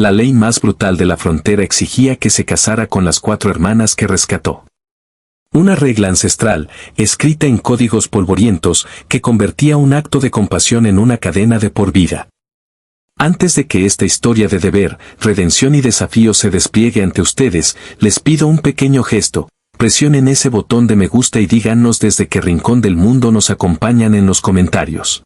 La ley más brutal de la frontera exigía que se casara con las 4 hermanas que rescató. Una regla ancestral, escrita en códigos polvorientos, que convertía un acto de compasión en una cadena de por vida. Antes de que esta historia de deber, redención y desafío se despliegue ante ustedes, les pido un pequeño gesto. Presionen ese botón de me gusta y díganos desde qué rincón del mundo nos acompañan en los comentarios.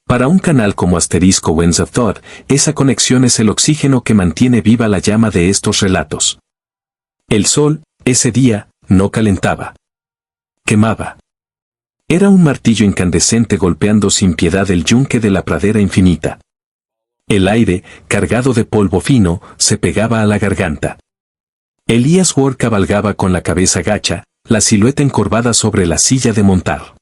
Para un canal como Asterisco Winds of Thought, esa conexión es el oxígeno que mantiene viva la llama de estos relatos. El sol, ese día, no calentaba. Quemaba. Era un martillo incandescente golpeando sin piedad el yunque de la pradera infinita. El aire, cargado de polvo fino, se pegaba a la garganta. Elías Ward cabalgaba con la cabeza gacha, la silueta encorvada sobre la silla de montar.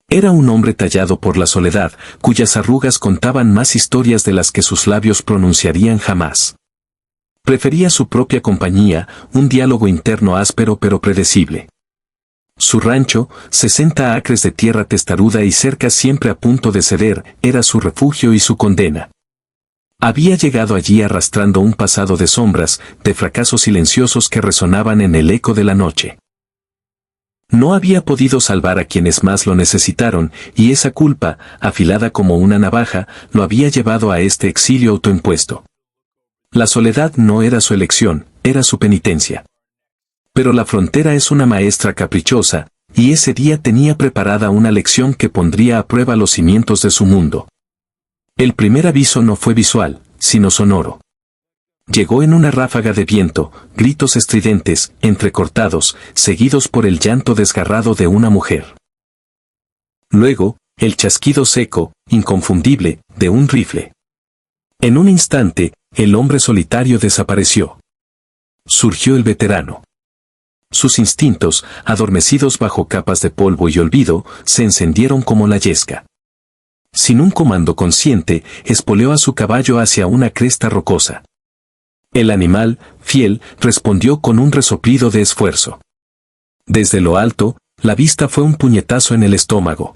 Era un hombre tallado por la soledad, cuyas arrugas contaban más historias de las que sus labios pronunciarían jamás. Prefería su propia compañía, un diálogo interno áspero pero predecible. Su rancho, 60 acres de tierra testaruda y cerca siempre a punto de ceder, era su refugio y su condena. Había llegado allí arrastrando un pasado de sombras, de fracasos silenciosos que resonaban en el eco de la noche. No había podido salvar a quienes más lo necesitaron, y esa culpa, afilada como una navaja, lo había llevado a este exilio autoimpuesto. La soledad no era su elección, era su penitencia. Pero la frontera es una maestra caprichosa, y ese día tenía preparada una lección que pondría a prueba los cimientos de su mundo. El primer aviso no fue visual, sino sonoro. Llegó en una ráfaga de viento, gritos estridentes, entrecortados, seguidos por el llanto desgarrado de una mujer. Luego, el chasquido seco, inconfundible, de un rifle. En un instante, el hombre solitario desapareció. Surgió el veterano. Sus instintos, adormecidos bajo capas de polvo y olvido, se encendieron como la yesca. Sin un comando consciente, espoleó a su caballo hacia una cresta rocosa. El animal, fiel, respondió con un resoplido de esfuerzo. Desde lo alto, la vista fue un puñetazo en el estómago.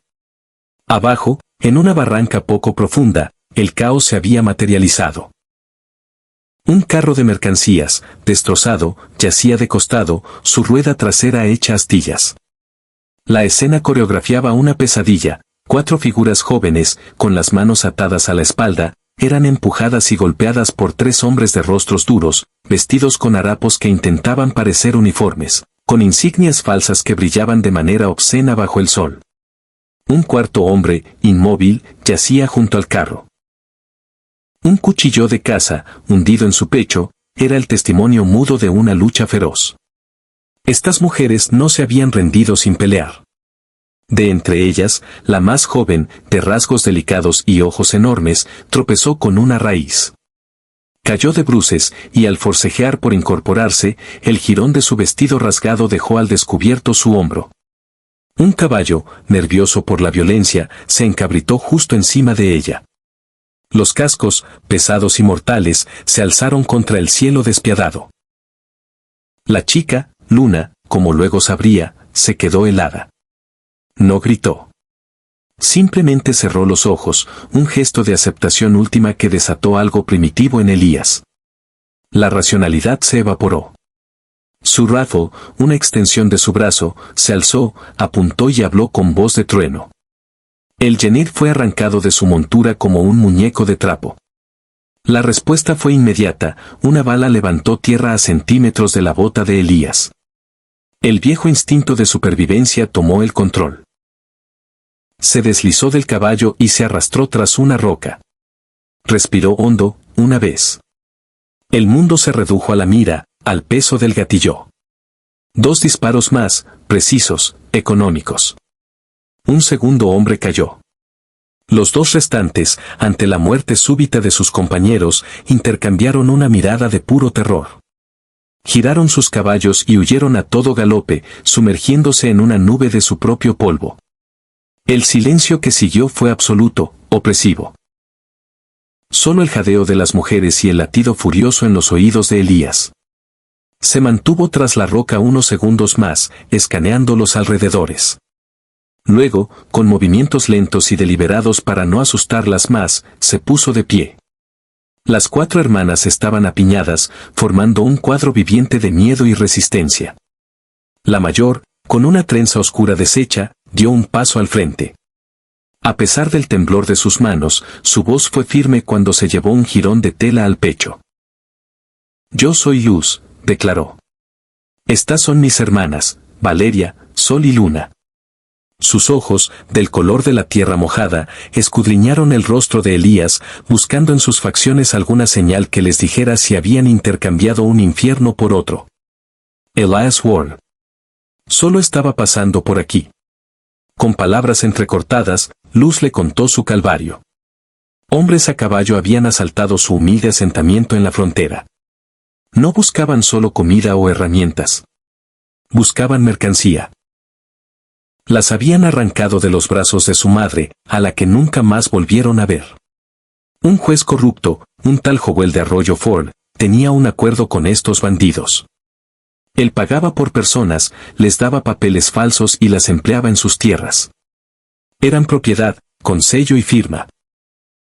Abajo, en una barranca poco profunda, el caos se había materializado. Un carro de mercancías, destrozado, yacía de costado, su rueda trasera hecha astillas. La escena coreografiaba una pesadilla. 4 figuras jóvenes, con las manos atadas a la espalda, eran empujadas y golpeadas por 3 hombres de rostros duros, vestidos con harapos que intentaban parecer uniformes, con insignias falsas que brillaban de manera obscena bajo el sol. Un cuarto hombre, inmóvil, yacía junto al carro. Un cuchillo de caza, hundido en su pecho, era el testimonio mudo de una lucha feroz. Estas mujeres no se habían rendido sin pelear. De entre ellas, la más joven, de rasgos delicados y ojos enormes, tropezó con una raíz. Cayó de bruces, y al forcejear por incorporarse, el jirón de su vestido rasgado dejó al descubierto su hombro. Un caballo, nervioso por la violencia, se encabritó justo encima de ella. Los cascos, pesados y mortales, se alzaron contra el cielo despiadado. La chica, Luna, como luego sabría, se quedó helada. No gritó. Simplemente cerró los ojos, un gesto de aceptación última que desató algo primitivo en Elías. La racionalidad se evaporó. Su rifle, una extensión de su brazo, se alzó, apuntó y habló con voz de trueno. El Yenir fue arrancado de su montura como un muñeco de trapo. La respuesta fue inmediata, una bala levantó tierra a centímetros de la bota de Elías. El viejo instinto de supervivencia tomó el control. Se deslizó del caballo y se arrastró tras una roca. Respiró hondo, una vez. El mundo se redujo a la mira, al peso del gatillo. 2 disparos más, precisos, económicos. Un segundo hombre cayó. Los 2 restantes, ante la muerte súbita de sus compañeros, intercambiaron una mirada de puro terror. Giraron sus caballos y huyeron a todo galope, sumergiéndose en una nube de su propio polvo. El silencio que siguió fue absoluto, opresivo. Solo el jadeo de las mujeres y el latido furioso en los oídos de Elías. Se mantuvo tras la roca unos segundos más, escaneando los alrededores. Luego, con movimientos lentos y deliberados para no asustarlas más, se puso de pie. Las 4 hermanas estaban apiñadas, formando un cuadro viviente de miedo y resistencia. La mayor, con una trenza oscura deshecha, dio un paso al frente. A pesar del temblor de sus manos, su voz fue firme cuando se llevó un jirón de tela al pecho. «Yo soy Luz», declaró. «Estas son mis hermanas, Valeria, Sol y Luna». Sus ojos, del color de la tierra mojada, escudriñaron el rostro de Elías, buscando en sus facciones alguna señal que les dijera si habían intercambiado un infierno por otro. Elias Ward. Solo estaba pasando por aquí. Con palabras entrecortadas, Luz le contó su calvario. Hombres a caballo habían asaltado su humilde asentamiento en la frontera. No buscaban solo comida o herramientas. Buscaban mercancía. Las habían arrancado de los brazos de su madre, a la que nunca más volvieron a ver. Un juez corrupto, un tal Joel de Arroyo Ford, tenía un acuerdo con estos bandidos. Él pagaba por personas, les daba papeles falsos y las empleaba en sus tierras. Eran propiedad, con sello y firma.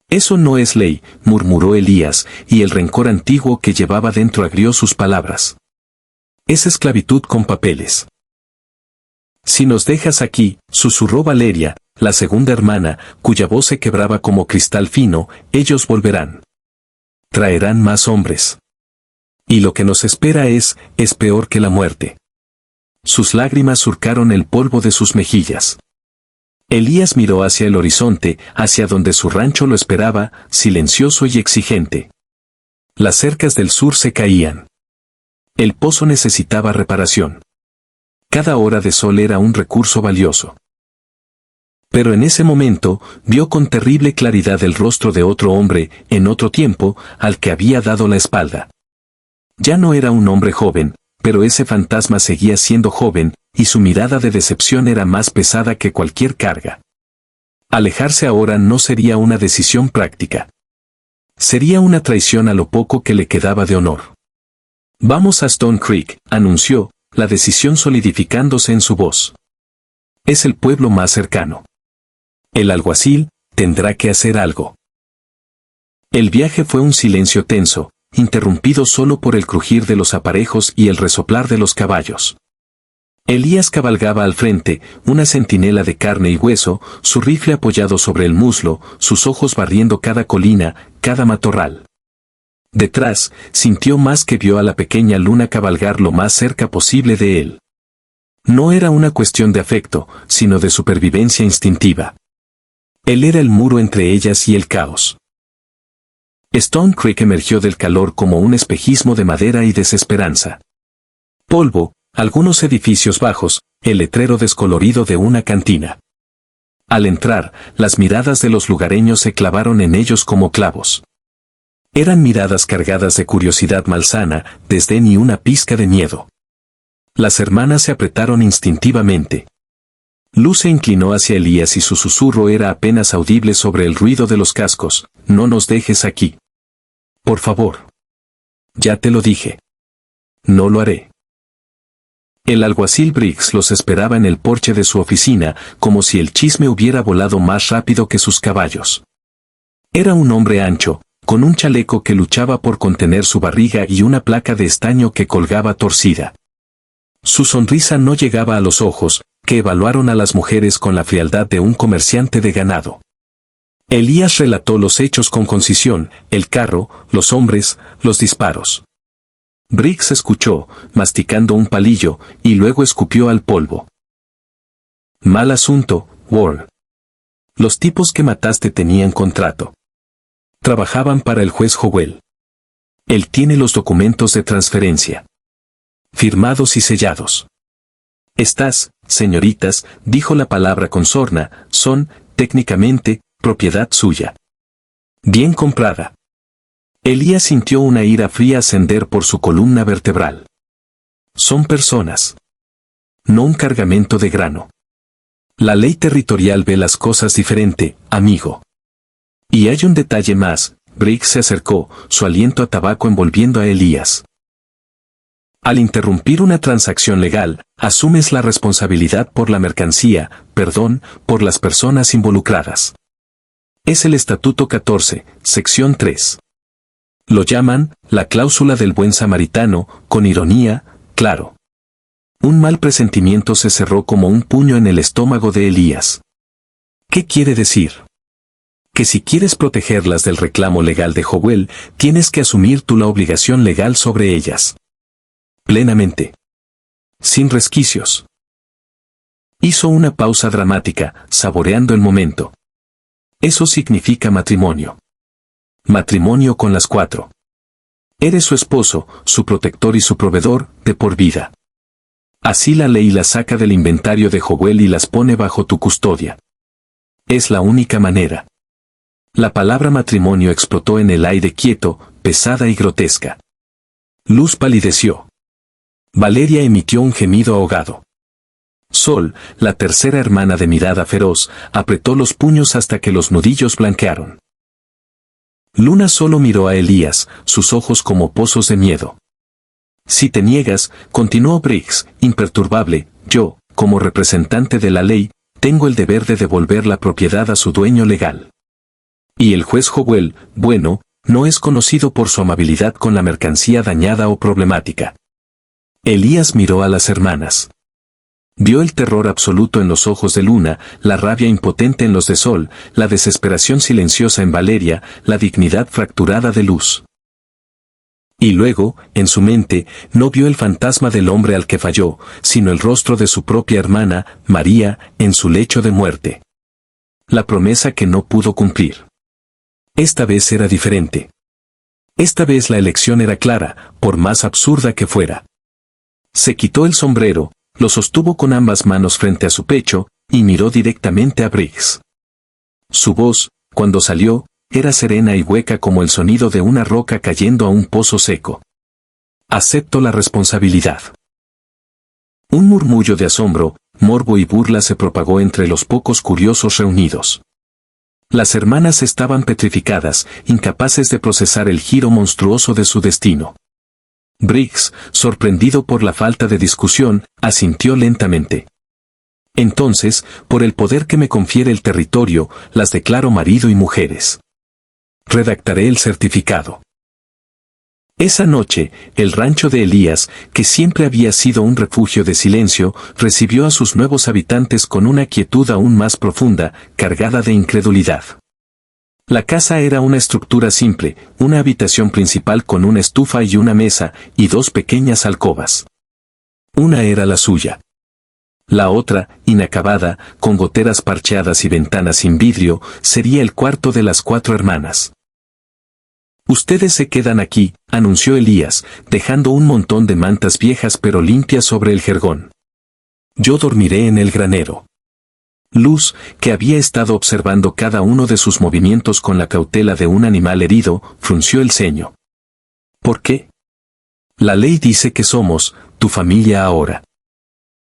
«Eso no es ley», murmuró Elías, y el rencor antiguo que llevaba dentro agrió sus palabras. «Es esclavitud con papeles». «Si nos dejas aquí», susurró Valeria, la segunda hermana, cuya voz se quebraba como cristal fino, «ellos volverán. Traerán más hombres. Y lo que nos espera es peor que la muerte». Sus lágrimas surcaron el polvo de sus mejillas. Elías miró hacia el horizonte, hacia donde su rancho lo esperaba, silencioso y exigente. Las cercas del sur se caían. El pozo necesitaba reparación. Cada hora de sol era un recurso valioso. Pero en ese momento, vio con terrible claridad el rostro de otro hombre, en otro tiempo, al que había dado la espalda. Ya no era un hombre joven, pero ese fantasma seguía siendo joven, y su mirada de decepción era más pesada que cualquier carga. Alejarse ahora no sería una decisión práctica. Sería una traición a lo poco que le quedaba de honor. «Vamos a Stone Creek», anunció, la decisión solidificándose en su voz. «Es el pueblo más cercano. El alguacil tendrá que hacer algo». El viaje fue un silencio tenso, interrumpido solo por el crujir de los aparejos y el resoplar de los caballos. Elías cabalgaba al frente, una centinela de carne y hueso, su rifle apoyado sobre el muslo, sus ojos barriendo cada colina, cada matorral. Detrás, sintió más que vio a la pequeña Luna cabalgar lo más cerca posible de él. No era una cuestión de afecto, sino de supervivencia instintiva. Él era el muro entre ellas y el caos. Stone Creek emergió del calor como un espejismo de madera y desesperanza. Polvo, algunos edificios bajos, el letrero descolorido de una cantina. Al entrar, las miradas de los lugareños se clavaron en ellos como clavos. Eran miradas cargadas de curiosidad malsana, desdén y una pizca de miedo. Las hermanas se apretaron instintivamente. Luz se inclinó hacia Elías y su susurro era apenas audible sobre el ruido de los cascos. «No nos dejes aquí. Por favor. Ya te lo dije. No lo haré». El alguacil Briggs los esperaba en el porche de su oficina, como si el chisme hubiera volado más rápido que sus caballos. Era un hombre ancho, con un chaleco que luchaba por contener su barriga y una placa de estaño que colgaba torcida. Su sonrisa no llegaba a los ojos, que evaluaron a las mujeres con la frialdad de un comerciante de ganado. Elías relató los hechos con concisión, el carro, los hombres, los disparos. Briggs escuchó, masticando un palillo, y luego escupió al polvo. «Mal asunto, Ward. Los tipos que mataste tenían contrato. Trabajaban para el juez Howell. Él tiene los documentos de transferencia. Firmados y sellados. Estas, señoritas», dijo la palabra con sorna, «son, técnicamente, propiedad suya. Bien comprada». Elías sintió una ira fría ascender por su columna vertebral. «Son personas. No un cargamento de grano. La ley territorial ve las cosas diferente, amigo. Y hay un detalle más». Briggs se acercó, su aliento a tabaco envolviendo a Elías. «Al interrumpir una transacción legal, asumes la responsabilidad por la mercancía, perdón, por las personas involucradas. Es el Estatuto 14, sección 3. Lo llaman, la cláusula del buen samaritano, con ironía, claro. Un mal presentimiento se cerró como un puño en el estómago de Elías. ¿Qué quiere decir? Que si quieres protegerlas del reclamo legal de Joel, tienes que asumir tú la obligación legal sobre ellas. Plenamente. Sin resquicios. Hizo una pausa dramática, saboreando el momento. Eso significa matrimonio. Matrimonio con las 4. Eres su esposo, su protector y su proveedor, de por vida. Así la ley las saca del inventario de Joel y las pone bajo tu custodia. Es la única manera. La palabra matrimonio explotó en el aire quieto, pesada y grotesca. Luz palideció. Valeria emitió un gemido ahogado. Sol, la tercera hermana de mirada feroz, apretó los puños hasta que los nudillos blanquearon. Luna solo miró a Elías, sus ojos como pozos de miedo. Si te niegas, continuó Briggs, imperturbable, yo, como representante de la ley, tengo el deber de devolver la propiedad a su dueño legal. Y el juez Joel, bueno, no es conocido por su amabilidad con la mercancía dañada o problemática. Elías miró a las hermanas. Vio el terror absoluto en los ojos de Luna, la rabia impotente en los de Sol, la desesperación silenciosa en Valeria, la dignidad fracturada de Luz. Y luego, en su mente, no vio el fantasma del hombre al que falló, sino el rostro de su propia hermana, María, en su lecho de muerte. La promesa que no pudo cumplir. Esta vez era diferente. Esta vez la elección era clara, por más absurda que fuera. Se quitó el sombrero, lo sostuvo con ambas manos frente a su pecho, y miró directamente a Briggs. Su voz, cuando salió, era serena y hueca como el sonido de una roca cayendo a un pozo seco. Acepto la responsabilidad. Un murmullo de asombro, morbo y burla se propagó entre los pocos curiosos reunidos. Las hermanas estaban petrificadas, incapaces de procesar el giro monstruoso de su destino. Briggs, sorprendido por la falta de discusión, asintió lentamente. Entonces, por el poder que me confiere el territorio, las declaro marido y mujeres. Redactaré el certificado. Esa noche, el rancho de Elías, que siempre había sido un refugio de silencio, recibió a sus nuevos habitantes con una quietud aún más profunda, cargada de incredulidad. La casa era una estructura simple, una habitación principal con una estufa y una mesa, y 2 pequeñas alcobas. Una era la suya. La otra, inacabada, con goteras parcheadas y ventanas sin vidrio, sería el cuarto de las 4 hermanas. Ustedes se quedan aquí, anunció Elías, dejando un montón de mantas viejas pero limpias sobre el jergón. Yo dormiré en el granero. Luz, que había estado observando cada uno de sus movimientos con la cautela de un animal herido, frunció el ceño. ¿Por qué? La ley dice que somos, tu familia ahora.